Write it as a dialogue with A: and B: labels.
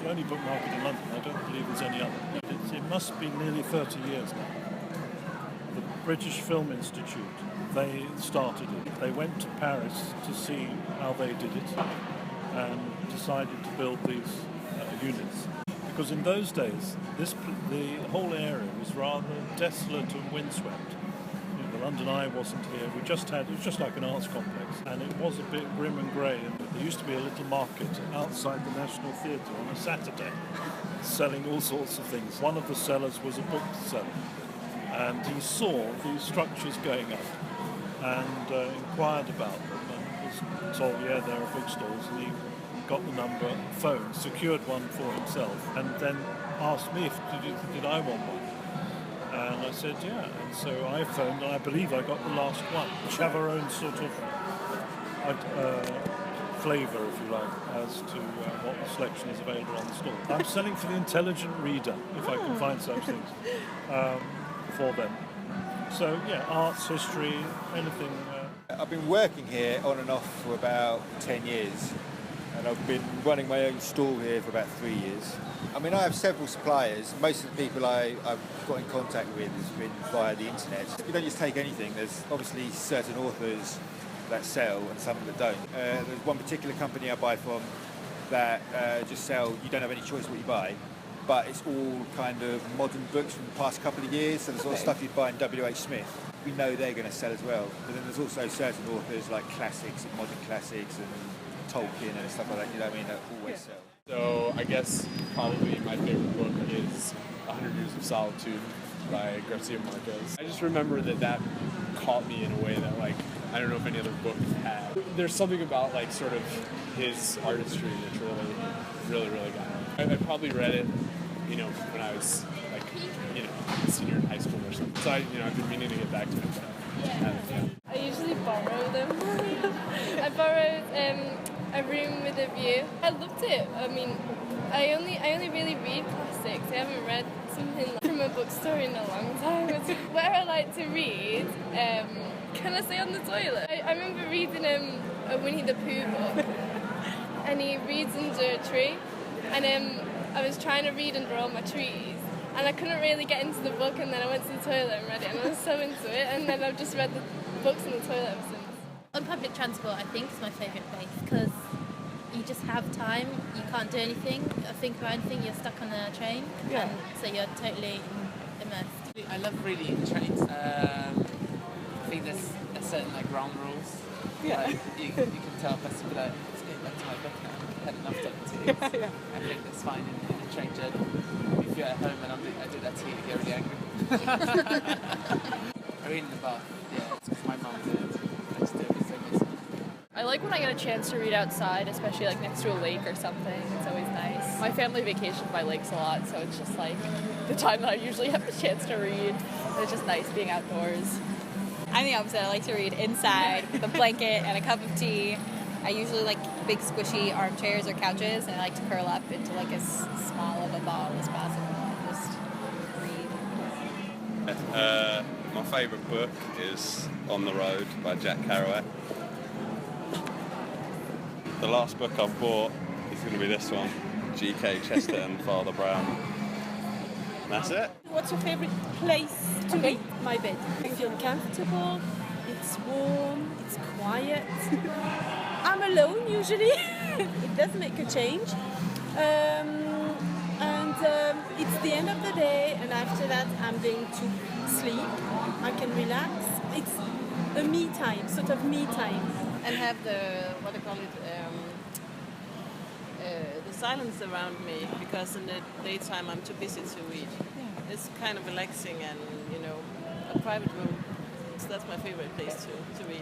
A: the only book market in London. I don't believe there's any other. It must be nearly 30 years now. The British Film Institute, they started it. They went to Paris to see how they did it and decided to build these units. Because in those days, the whole area was rather desolate and windswept. The London Eye wasn't here. It was just like an arts complex, and it was a bit grim and grey. And there used to be a little market outside the National Theatre on a Saturday, selling all sorts of things. One of the sellers was a bookseller, and he saw these structures going up and inquired about them, and was told, yeah, there are bookstores, and he got the number, phoned, secured one for himself, and then asked me if did I want one. And I said, yeah. And so I phoned, and I believe I got the last one, which have our own sort of flavour, if you like, as to what the selection is available on the store. I'm selling for the intelligent reader, if I can find such things, for them. So, yeah, arts, history, anything.
B: I've been working here on and off for about 10 years. And I've been running my own stall here for about 3 years. I mean, I have several suppliers. Most of the people I've got in contact with has been via the internet. You don't just take anything. There's obviously certain authors that sell and some that don't. There's one particular company I buy from that just sell, you don't have any choice what you buy, but it's all kind of modern books from the past couple of years, so the sort of stuff you'd buy in W.H. Smith. We know they're going to sell as well. But then there's also certain authors like classics and modern classics and Tolkien and stuff like that, you know what I mean, that always sell.
C: So I guess probably my favorite book is 100 Years of Solitude by Garcia Marquez. I just remember that caught me in a way that, like, I don't know if any other book had. There's something about, like, sort of his artistry that really got me. I probably read it, you know, when I was, like, you know, a senior in high school or something. So I've been meaning to get back to it, but I haven't yet.
D: I usually borrow them. I borrowed A Room with a View. I loved it. I mean, I only really read classics. I haven't read something from a bookstore in a long time. Where I like to read, can I say on the toilet? I remember reading a Winnie the Pooh book, and he reads under a tree, and I was trying to read under all my trees, and I couldn't really get into the book, and then I went to the toilet and read it, and I was so into it, and then I've just read the books in the toilet ever since.
E: On public transport, I think, is my favourite place because you just have time, you can't do anything or think about anything, you're stuck on a train, and so you're totally immersed.
F: I love reading trains. I think there's a certain like ground rules.
G: Yeah.
F: Like, you can tell best to be like, let's get back to my book now. I've had enough activities. I think that's fine in a train journey. If you're at home and I do that to you, you get really angry. I read in the bath, yeah, it's because my mum did it. I just do it because I miss it.
H: I like when I get a chance to read outside, especially like next to a lake or something. It's always nice. My family vacations by lakes a lot, so it's just like the time that I usually have the chance to read. It's just nice being outdoors.
I: I'm the opposite. I like to read inside with a blanket and a cup of tea. I usually like big squishy armchairs or couches, and I like to curl up into like as small of a ball as possible and just read.
J: My favourite book is On the Road by Jack Kerouac. The last book I've bought is going to be this one, G.K. Chesterton, Father Brown. And that's it.
G: What's your favourite place to read? My bed. I feel comfortable, it's warm, it's quiet. I'm alone usually. It does make a change. It's the end of the day, and after that I'm going to sleep. I can relax. It's a me time, sort of me time.
K: And have the silence around me, because in the daytime I'm too busy to read. Yeah. It's kind of relaxing and, you know, a private room. So that's my favorite place to read.